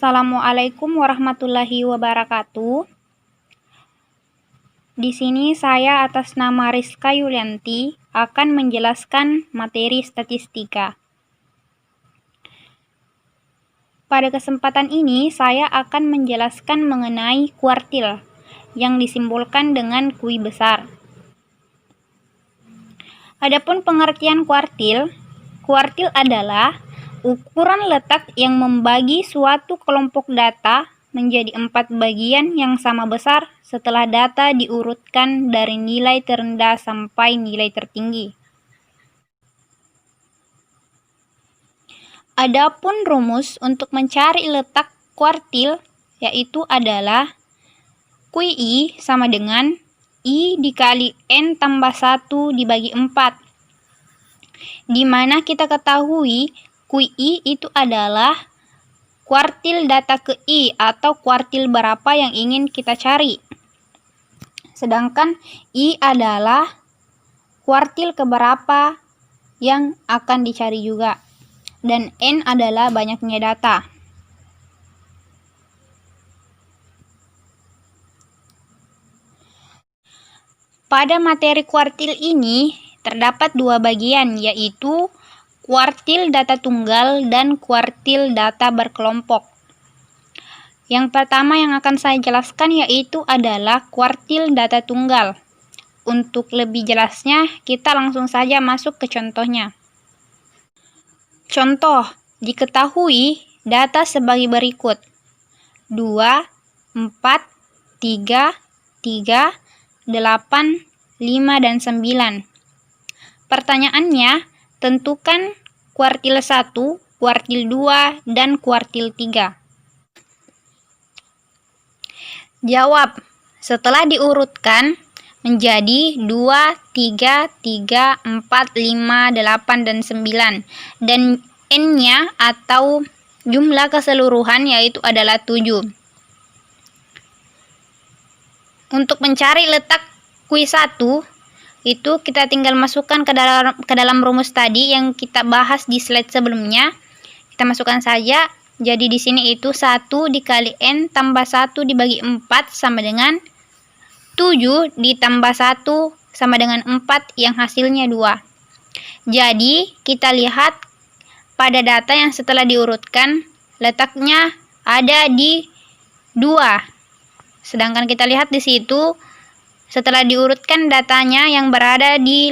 Assalamualaikum warahmatullahi wabarakatuh. Di sini saya atas nama Rizka Yulianti akan menjelaskan materi statistika. Pada kesempatan ini saya akan menjelaskan mengenai kuartil yang disimbolkan dengan kui besar. Adapun pengertian kuartil adalah ukuran letak yang membagi suatu kelompok data menjadi 4 bagian yang sama besar setelah data diurutkan dari nilai terendah sampai nilai tertinggi. Adapun rumus untuk mencari letak kuartil yaitu adalah kui I sama dengan I dikali N tambah 1 dibagi 4. Di mana kita ketahui kui I itu adalah kuartil data ke I atau kuartil berapa yang ingin kita cari. Sedangkan I adalah kuartil keberapa yang akan dicari juga. Dan N adalah banyaknya data. Pada materi kuartil ini terdapat 2 bagian, yaitu kuartil data tunggal dan kuartil data berkelompok. Yang pertama yang akan saya jelaskan yaitu adalah kuartil data tunggal. Untuk lebih jelasnya, kita langsung saja masuk ke contohnya. Contoh, diketahui data sebagai berikut: 2, 4, 3, 3, 8, 5, dan 9. Pertanyaannya, tentukan kuartil 1, kuartil 2, dan kuartil 3. Jawab, setelah diurutkan menjadi 2, 3, 3, 4, 5, 8, dan 9. Dan N-nya atau jumlah keseluruhan yaitu adalah 7. Untuk mencari letak kui 1, itu kita tinggal masukkan ke dalam rumus tadi yang kita bahas di slide sebelumnya. Kita masukkan saja. Jadi di sini itu 1 dikali N tambah 1 dibagi 4 sama dengan 7 ditambah 1 sama dengan 4 yang hasilnya 2. Jadi kita lihat pada data yang setelah diurutkan letaknya ada di 2. Sedangkan kita lihat di situ setelah diurutkan datanya yang berada di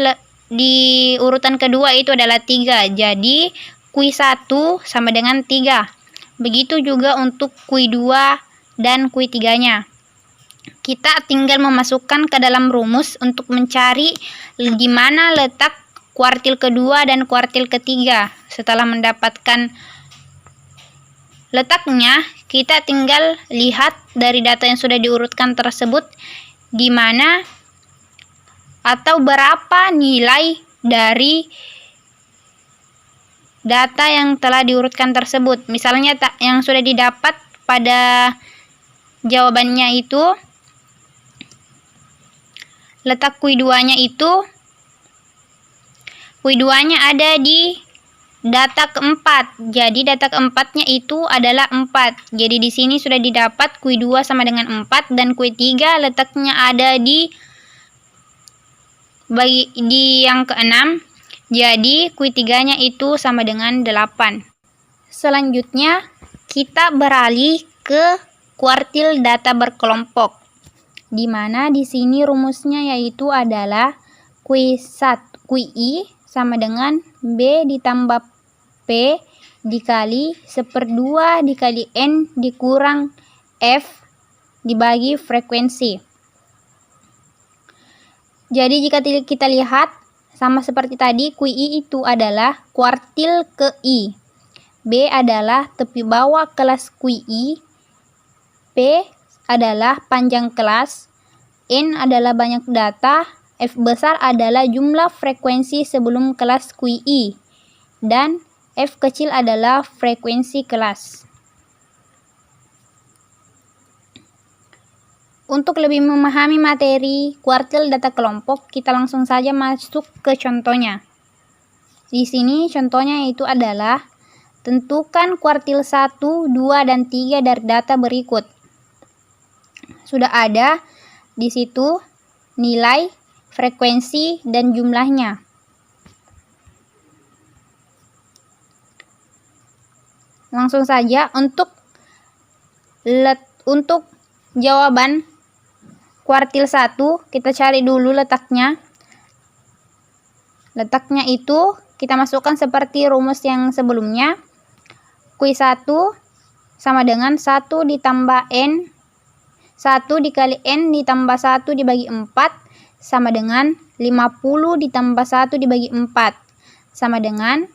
urutan kedua itu adalah 3. Jadi kui 1 sama dengan 3. Begitu juga untuk kui 2 dan kui 3-nya. Kita tinggal memasukkan ke dalam rumus untuk mencari di mana letak kuartil kedua dan kuartil ketiga. Setelah mendapatkan letaknya, kita tinggal lihat dari data yang sudah diurutkan tersebut di mana atau berapa nilai dari data yang telah diurutkan tersebut. Misalnya yang sudah didapat pada jawabannya itu letak kui 2-nya itu kui 2-nya ada di data keempat. Jadi data keempatnya itu adalah 4. Jadi di sini sudah didapat kui 2 sama dengan 4 dan kui 3 letaknya ada di yang ke-6. Jadi kui 3-nya itu sama dengan 8. Selanjutnya kita beralih ke kuartil data berkelompok. Di mana di sini rumusnya yaitu adalah kui I sama dengan B ditambah P dikali 1/2 dikali N dikurang F dibagi frekuensi. Jadi jika kita lihat sama seperti tadi, kui I itu adalah kuartil ke I. B adalah tepi bawah kelas kui I. P adalah panjang kelas. N adalah banyak data. F besar adalah jumlah frekuensi sebelum kelas kui I. Dan F kecil adalah frekuensi kelas. Untuk lebih memahami materi kuartil data kelompok, kita langsung saja masuk ke contohnya. Di sini contohnya itu adalah tentukan kuartil 1, 2, dan 3 dari data berikut. Sudah ada di situ nilai, frekuensi, dan jumlahnya. Langsung saja untuk jawaban kuartil 1 kita cari dulu letaknya. Letaknya itu kita masukkan seperti rumus yang sebelumnya. Q1 sama dengan 1 ditambah N, 1 dikali N ditambah 1 dibagi 4 sama dengan 50 ditambah 1 dibagi 4 sama dengan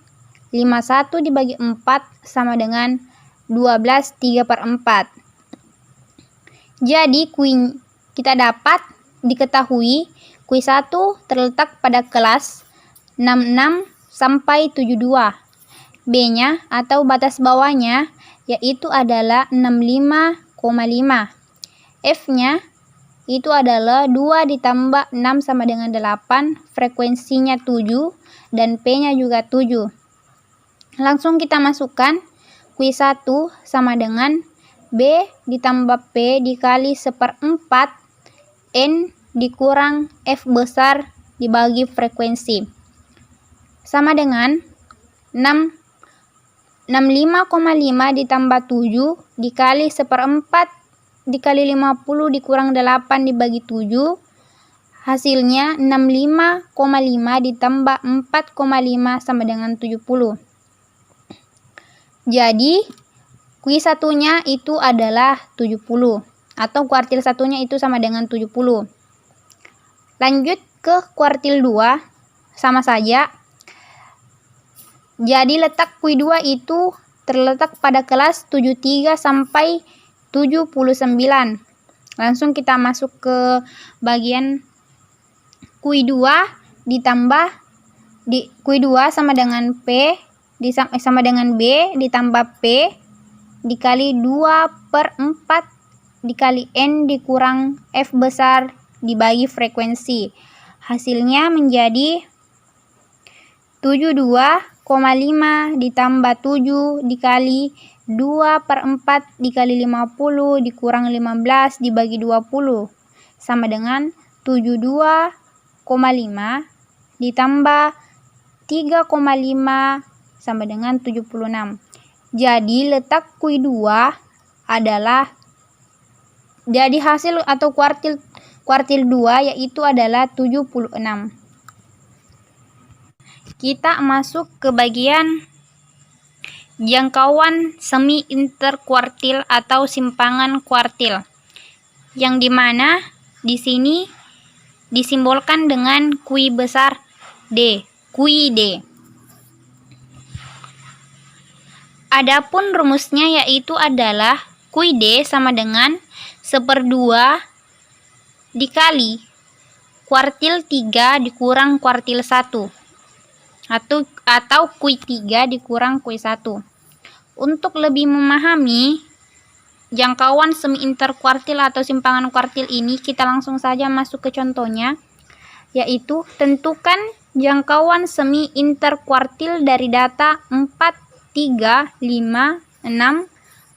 51 dibagi 4 sama dengan 12 3/4. Jadi kita dapat diketahui Q1 terletak pada kelas 66 sampai 72. B-nya atau batas bawahnya yaitu adalah 65,5. F-nya itu adalah 2 ditambah 6 sama dengan 8, frekuensinya 7, dan P-nya juga 7. Langsung kita masukkan Q1 sama dengan B ditambah P dikali 1/4 N dikurang F besar dibagi frekuensi. Sama dengan 65,5 ditambah 7 dikali 1/4 dikali 50 dikurang 8 dibagi 7. Hasilnya 65,5 ditambah 4,5 sama dengan 70. Jadi Q1-nya itu adalah 70 atau kuartil 1-nya itu sama dengan 70. Lanjut ke kuartil 2, sama saja. Jadi letak Q2 itu terletak pada kelas 73 sampai 79. Langsung kita masuk ke bagian Q2 ditambah Q2 sama dengan P sama dengan B ditambah P dikali 2/4 dikali N dikurang F besar dibagi frekuensi. Hasilnya menjadi 72,5 ditambah 7 dikali 2/4 dikali 50 dikurang 15 dibagi 20 sama dengan 72,5 ditambah 3,5 sama dengan 76. Jadi letak Q2 adalah hasil atau kuartil 2 yaitu adalah 76. Kita masuk ke bagian jangkauan semi interkuartil atau simpangan kuartil, yang dimana di sini disimbolkan dengan Q besar D, QD. Adapun rumusnya yaitu adalah QD sama dengan 1/2 dikali kuartil 3 dikurang kuartil 1 atau Q3 dikurang Q1. Untuk lebih memahami jangkauan semi interkuartil atau simpangan kuartil ini, kita langsung saja masuk ke contohnya, yaitu tentukan jangkauan semi interkuartil dari data 4, 3, 5, 6,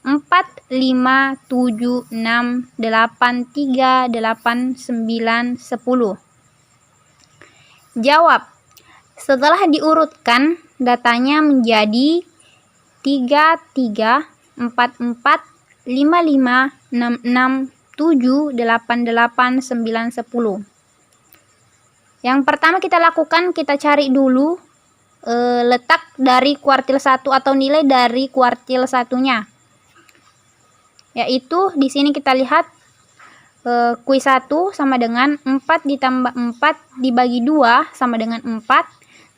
4, 5, 7, 6, 8, 3, 8, 9, 10. Jawab. Setelah diurutkan, datanya menjadi 3, 3, 4, 4, 5, 5, 6, 6, 7, 8, 8, 9, 10. Yang pertama kita lakukan, kita cari dulu letak dari kuartil 1 atau nilai dari kuartil 1-nya. Yaitu di sini kita lihat Q1 sama dengan 4 ditambah 4 dibagi 2 sama dengan 4.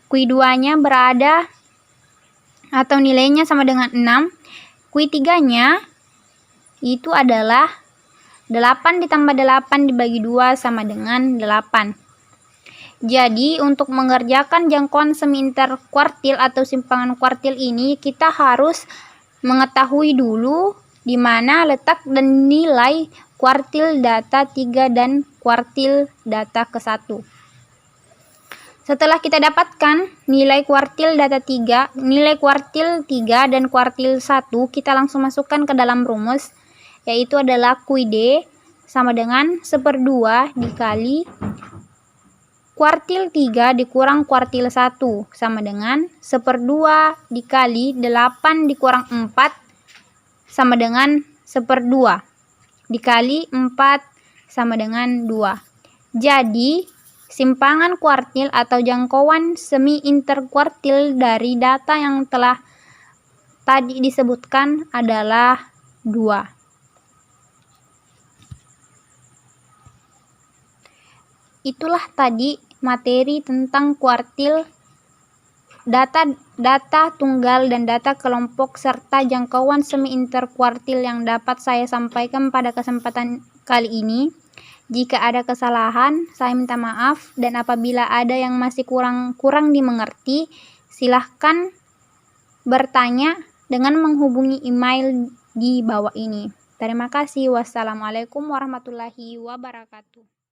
Q2-nya berada atau nilainya sama dengan 6. Q3-nya itu adalah 8 ditambah 8 dibagi 2 sama dengan 8. Jadi untuk mengerjakan jangkauan semi interkuartil atau simpangan kuartil ini, kita harus mengetahui dulu di mana letak dan nilai kuartil data 3 dan kuartil data ke-1. Setelah kita dapatkan nilai kuartil data 3, nilai kuartil 3 dan kuartil 1, kita langsung masukkan ke dalam rumus, yaitu adalah Q D sama dengan 1/2 dikali kuartil 3 dikurang kuartil 1 sama dengan 1/2 dikali 8 dikurang 4 sama dengan 1/2 dikali 4 sama dengan 2. Jadi simpangan kuartil atau jangkauan semi interkuartil dari data yang telah tadi disebutkan adalah 2. Itulah tadi materi tentang kuartil, data tunggal dan data kelompok serta jangkauan semi interkuartil yang dapat saya sampaikan pada kesempatan kali ini. Jika ada kesalahan, saya minta maaf, dan apabila ada yang masih kurang dimengerti, silahkan bertanya dengan menghubungi email di bawah ini. Terima kasih. Wassalamualaikum warahmatullahi wabarakatuh.